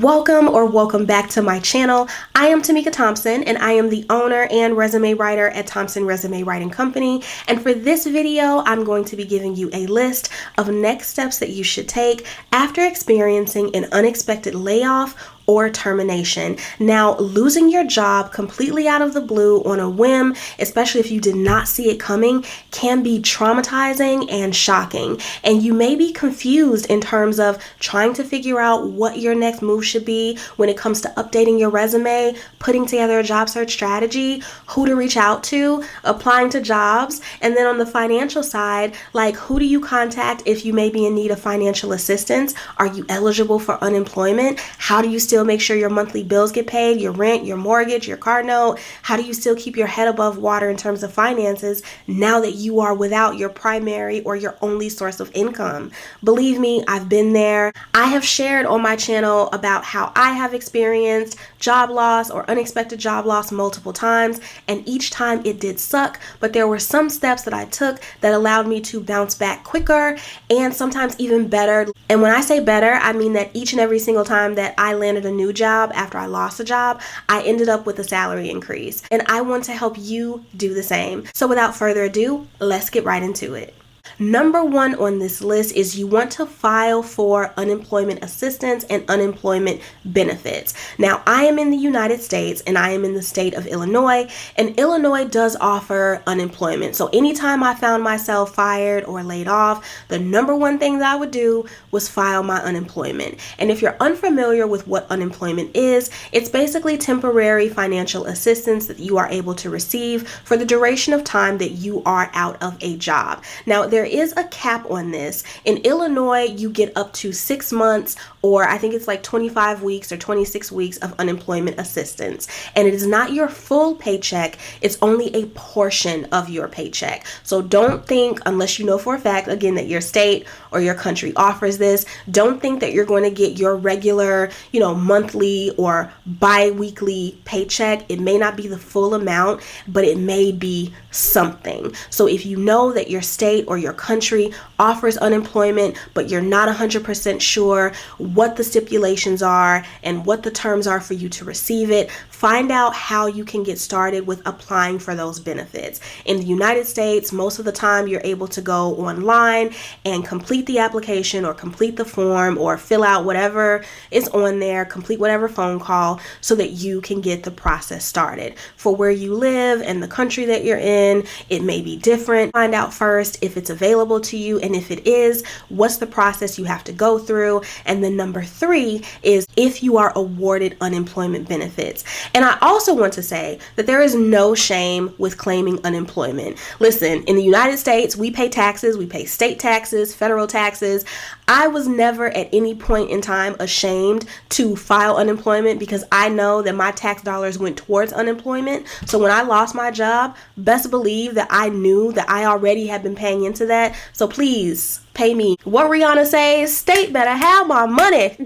Welcome back to my channel. I am Tamika Thompson and I am the owner and resume writer at Thompson Resume Writing Company. And for this video, I'm going to be giving you a list of next steps that you should take after experiencing an unexpected layoff or termination. Now, losing your job completely out of the blue on a whim, especially if you did not see it coming, can be traumatizing and shocking. And you may be confused in terms of trying to figure out what your next move should be when it comes to updating your resume, putting together a job search strategy, who to reach out to, applying to jobs, and then on the financial side, like who do you contact if you may be in need of financial assistance? Are you eligible for unemployment? How do you still make sure your monthly bills get paid, your rent, your mortgage, your car note? How do you still keep your head above water in terms of finances now that you are without your primary or your only source of income? Believe me, I've been there. I have shared on my channel about how I have experienced job loss or unexpected job loss multiple times, and each time it did suck, but there were some steps that I took that allowed me to bounce back quicker and sometimes even better. And when I say better, I mean that each and every single time that I landed a new job after I lost a job, I ended up with a salary increase. And I want to help you do the same. So without further ado, let's get right into it. Number one on this list is you want to file for unemployment assistance and unemployment benefits. Now, I am in the United States and I am in the state of Illinois, and Illinois does offer unemployment. So anytime I found myself fired or laid off, the number one thing that I would do was file my unemployment. And if you're unfamiliar with what unemployment is, it's basically temporary financial assistance that you are able to receive for the duration of time that you are out of a job. Now, there is a cap on this. In Illinois, you get up to 6 months, or I think it's like 25 weeks or 26 weeks of unemployment assistance. And it is not your full paycheck. It's only a portion of your paycheck. So don't think, unless you know for a fact, again, that your state or your country offers this, don't think that you're going to get your regular, monthly or bi-weekly paycheck. It may not be the full amount, but it may be something. So if you know that your state or your country offers unemployment, but you're not 100% sure what the stipulations are and what the terms are for you to receive it, find out how you can get started with applying for those benefits. In the United States, most of the time you're able to go online and complete the application or complete the form or fill out whatever is on there, complete whatever phone call so that you can get the process started. For where you live and the country that you're in, it may be different. Find out first if it's available to you, and if it is, what's the process you have to go through. And then number 3 is if you are awarded unemployment benefits. And I also want to say that there is no shame with claiming unemployment. Listen, in the United States, we pay taxes, we pay state taxes, federal taxes. I was never at any point in time ashamed to file unemployment because I know that my tax dollars went towards unemployment. So when I lost my job, best believe that I knew that I already had been paying into that. So please pay me. What Rihanna says, state better have my money.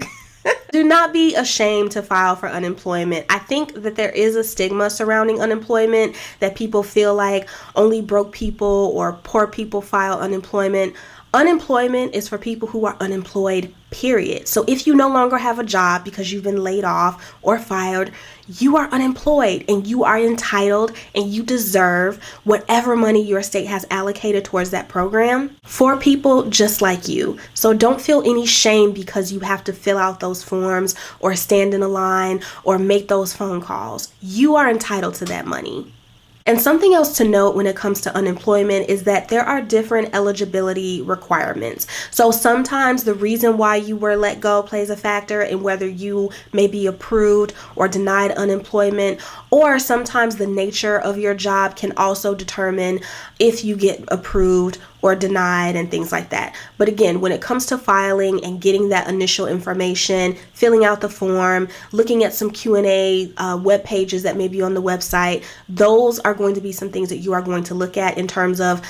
Do not be ashamed to file for unemployment. I think that there is a stigma surrounding unemployment, that people feel like only broke people or poor people file unemployment. Unemployment is for people who are unemployed, period. So if you no longer have a job because you've been laid off or fired, you are unemployed and you are entitled and you deserve whatever money your state has allocated towards that program for people just like you. So don't feel any shame because you have to fill out those forms or stand in a line or make those phone calls. You are entitled to that money. And something else to note when it comes to unemployment is that there are different eligibility requirements. So sometimes the reason why you were let go plays a factor in whether you may be approved or denied unemployment, or sometimes the nature of your job can also determine if you get approved or denied and things like that. But again, when it comes to filing and getting that initial information, filling out the form, looking at some Q&A web pages that may be on the website, those are going to be some things that you are going to look at in terms of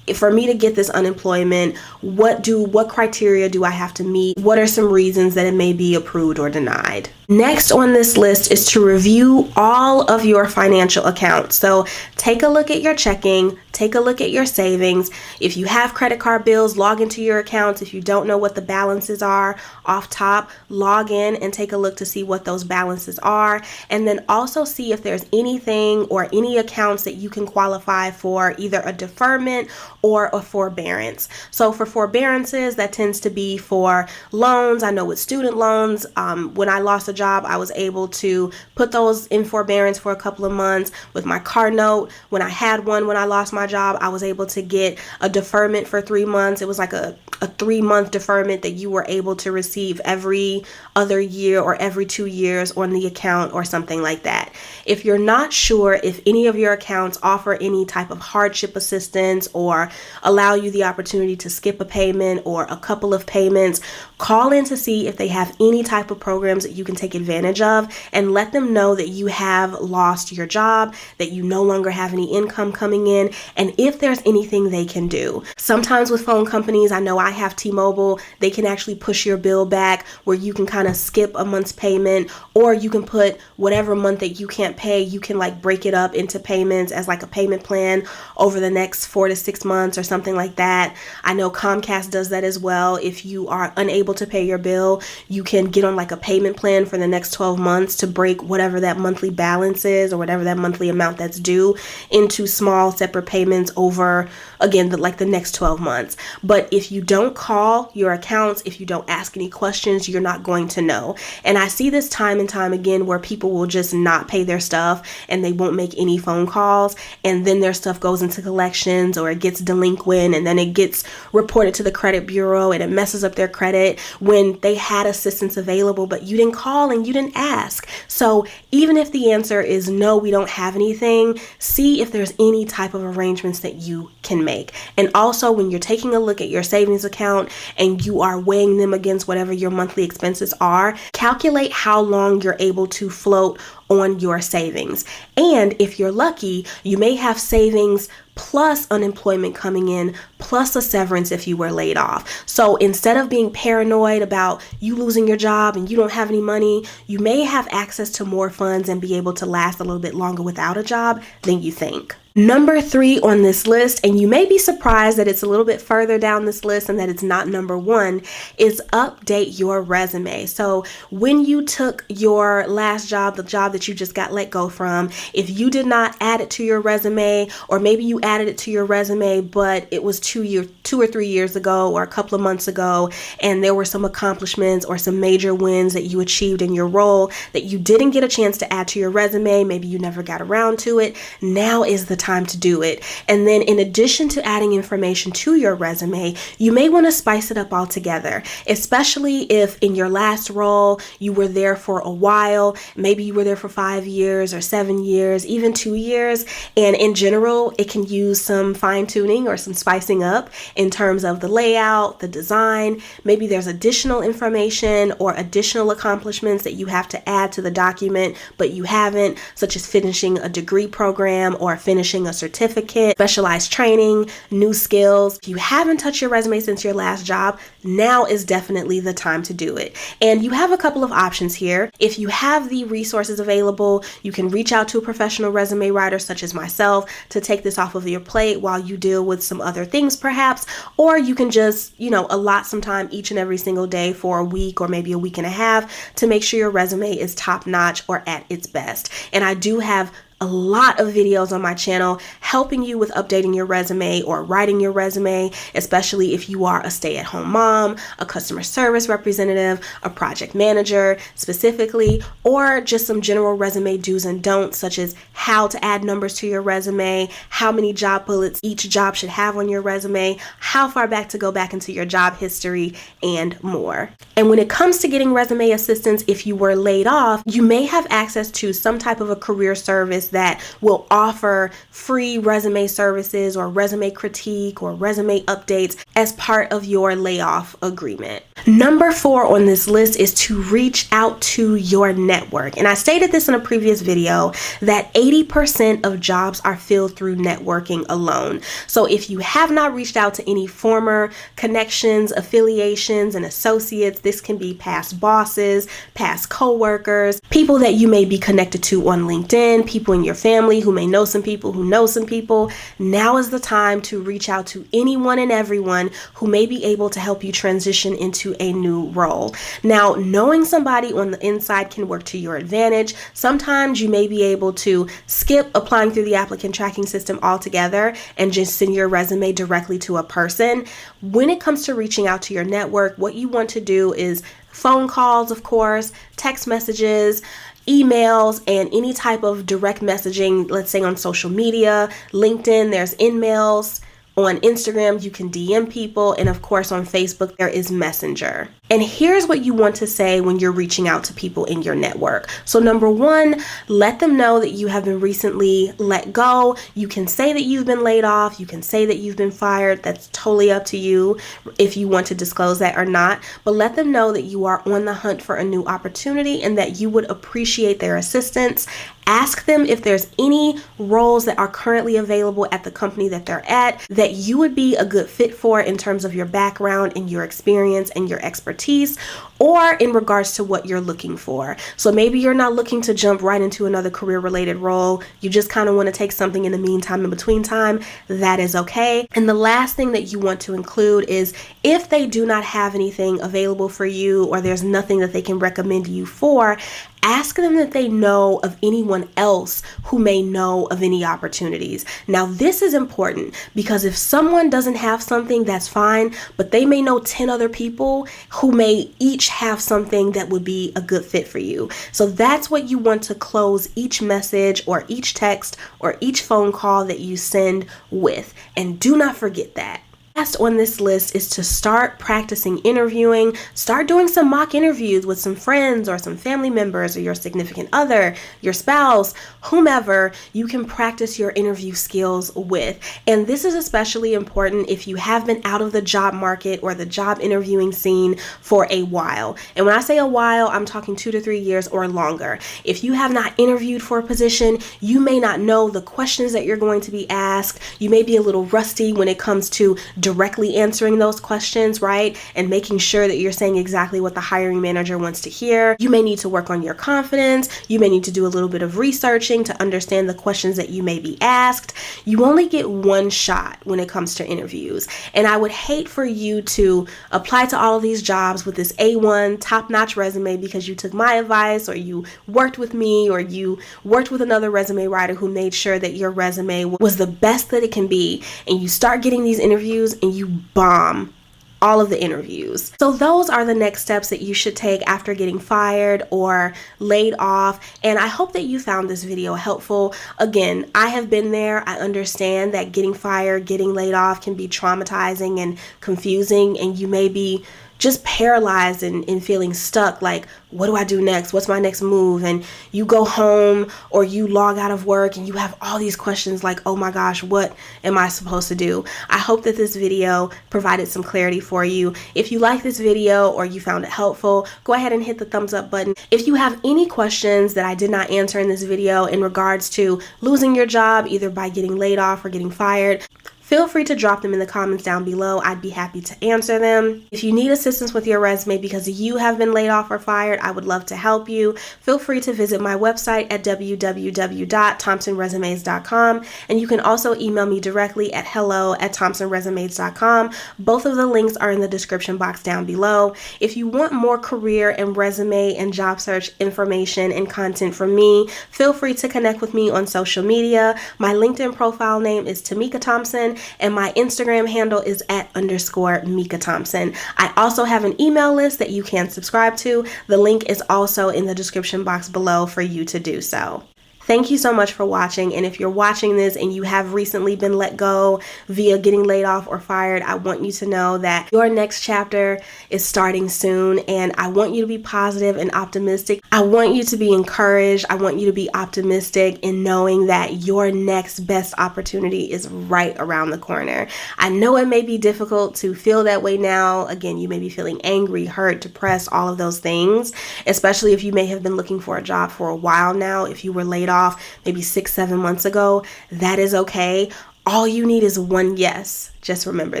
for me to get this unemployment, what criteria do I have to meet? What are some reasons that it may be approved or denied? Next on this list is to review all of your financial accounts. So take a look at your checking, take a look at your savings. If you have credit card bills, log into your accounts. If you don't know what the balances are off top, log in and take a look to see what those balances are. And then also see if there's anything or any accounts that you can qualify for either a deferment or a forbearance. So for forbearances, that tends to be for loans. I know with student loans, when I lost a job, I was able to put those in forbearance for a couple of months. With my car note, when I had one when I lost my job, I was able to get a deferment for 3 months. It was like a 3-month deferment that you were able to receive every other year or every 2 years on the account or something like that. If you're not sure if any of your accounts offer any type of hardship assistance or allow you the opportunity to skip a payment or a couple of payments, call in to see if they have any type of programs that you can take advantage of, and let them know that you have lost your job, that you no longer have any income coming in, and if there's anything they can do. Sometimes with phone companies, I know I have T-Mobile, they can actually push your bill back where you can kind of skip a month's payment, or you can put whatever month that you can't pay, you can like break it up into payments as like a payment plan over the next 4 to 6 months or something like that. I know Comcast does that as well. If you are unable to pay your bill, you can get on like a payment plan for the next 12 months to break whatever that monthly balance is or whatever that monthly amount that's due into small separate payments over, again, the next 12 months. But if you don't call your accounts, if you don't ask any questions, you're not going to know. And I see this time and time again where people will just not pay their stuff and they won't make any phone calls, and then their stuff goes into collections or it gets delinquent, and then it gets reported to the credit bureau and it messes up their credit when they had assistance available, but you didn't call and you didn't ask. So even if the answer is no, we don't have anything, see if there's any type of arrangements that you can make. And also, when you're taking a look at your savings account and you are weighing them against whatever your monthly expenses are, calculate how long you're able to float on your savings. And if you're lucky, you may have savings plus unemployment coming in, plus a severance if you were laid off. So instead of being paranoid about you losing your job and you don't have any money, you may have access to more funds and be able to last a little bit longer without a job than you think. Number 3 on this list, and you may be surprised that it's a little bit further down this list and that it's not number 1, is update your resume. So when you took your last job, the job that you just got let go from, if you did not add it to your resume, or maybe you added it to your resume, but it was 2 or 3 years ago or a couple of months ago, and there were some accomplishments or some major wins that you achieved in your role that you didn't get a chance to add to your resume, maybe you never got around to it, now is the time to do it. And then in addition to adding information to your resume, you may want to spice it up altogether, especially if in your last role you were there for a while. Maybe you were there for 5 years or 7 years, even 2 years. And in general, it can use some fine tuning or some spicing up in terms of the layout, the design. Maybe there's additional information or additional accomplishments that you have to add to the document, but you haven't, such as finishing a degree program or finishing a certificate, specialized training, new skills. If you haven't touched your resume since your last job, now is definitely the time to do it. And you have a couple of options here. If you have the resources available, you can reach out to a professional resume writer such as myself to take this off of your plate while you deal with some other things perhaps, or you can just, allot some time each and every single day for a week or maybe a week and a half to make sure your resume is top notch or at its best. And I do have a lot of videos on my channel helping you with updating your resume or writing your resume, especially if you are a stay-at-home mom, a customer service representative, a project manager specifically, or just some general resume do's and don'ts, such as how to add numbers to your resume, how many job bullets each job should have on your resume, how far back to go back into your job history, and more. And when it comes to getting resume assistance, if you were laid off, you may have access to some type of a career service business that will offer free resume services or resume critique or resume updates as part of your layoff agreement. Number 4 on this list is to reach out to your network. And I stated this in a previous video that 80% of jobs are filled through networking alone. So if you have not reached out to any former connections, affiliations, and associates, this can be past bosses, past coworkers, people that you may be connected to on LinkedIn, people in your family who may know some people who know some people. Now is the time to reach out to anyone and everyone who may be able to help you transition into a new role. Now, knowing somebody on the inside can work to your advantage. Sometimes you may be able to skip applying through the applicant tracking system altogether and just send your resume directly to a person. When it comes to reaching out to your network, what you want to do is phone calls, of course, text messages, emails, and any type of direct messaging, let's say on social media. LinkedIn, there's InMails. On Instagram, you can DM people, and of course on Facebook, there is Messenger. And here's what you want to say when you're reaching out to people in your network. So number 1, let them know that you have been recently let go. You can say that you've been laid off. You can say that you've been fired. That's totally up to you if you want to disclose that or not. But let them know that you are on the hunt for a new opportunity and that you would appreciate their assistance. Ask them if there's any roles that are currently available at the company that they're at that you would be a good fit for in terms of your background and your experience and your expertise, or in regards to what you're looking for. So maybe you're not looking to jump right into another career-related role. You just kind of want to take something in the meantime, in between time. That is okay. And the last thing that you want to include is if they do not have anything available for you or there's nothing that they can recommend you for, ask them if they know of anyone else who may know of any opportunities. Now, this is important because if someone doesn't have something, that's fine, but they may know 10 other people who may each have something that would be a good fit for you. So that's what you want to close each message or each text or each phone call that you send with. And do not forget that. Last on this list is to start practicing interviewing. Start doing some mock interviews with some friends or some family members or your significant other, your spouse, whomever you can practice your interview skills with. And this is especially important if you have been out of the job market or the job interviewing scene for a while. And when I say a while, I'm talking 2 to 3 years or longer. If you have not interviewed for a position, you may not know the questions that you're going to be asked. You may be a little rusty when it comes to directly answering those questions, right? And making sure that you're saying exactly what the hiring manager wants to hear. You may need to work on your confidence. You may need to do a little bit of researching to understand the questions that you may be asked. You only get one shot when it comes to interviews. And I would hate for you to apply to all of these jobs with this A1 top-notch resume because you took my advice or you worked with me or you worked with another resume writer who made sure that your resume was the best that it can be. And you start getting these interviews and you bomb all of the interviews. So those are the next steps that you should take after getting fired or laid off. And I hope that you found this video helpful. Again, I have been there. I understand that getting fired, getting laid off can be traumatizing and confusing, and you may be just paralyzed and feeling stuck, like, what do I do next? What's my next move? And you go home or you log out of work and you have all these questions like, oh my gosh, what am I supposed to do? I hope that this video provided some clarity for you. If you like this video or you found it helpful, go ahead and hit the thumbs up button. If you have any questions that I did not answer in this video in regards to losing your job, either by getting laid off or getting fired, feel free to drop them in the comments down below. I'd be happy to answer them. If you need assistance with your resume because you have been laid off or fired, I would love to help you. Feel free to visit my website at www.thompsonresumes.com, and you can also email me directly at hello@thompsonresumes.com. Both of the links are in the description box down below. If you want more career and resume and job search information and content from me, feel free to connect with me on social media. My LinkedIn profile name is Tamika Thompson, and my Instagram handle is @_Mika Thompson. I also have an email list that you can subscribe to. The link is also in the description box below for you to do so. Thank you so much for watching. And if you're watching this and you have recently been let go via getting laid off or fired, I want you to know that your next chapter is starting soon. And I want you to be positive and optimistic. I want you to be encouraged. I want you to be optimistic in knowing that your next best opportunity is right around the corner. I know it may be difficult to feel that way now. Again, you may be feeling angry, hurt, depressed, all of those things, especially if you may have been looking for a job for a while now. If you were laid off maybe 6-7 months ago, that is okay. All you need is one yes. Just remember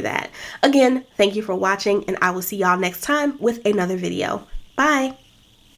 that. Again, thank you for watching, and I will see y'all next time with another video. Bye.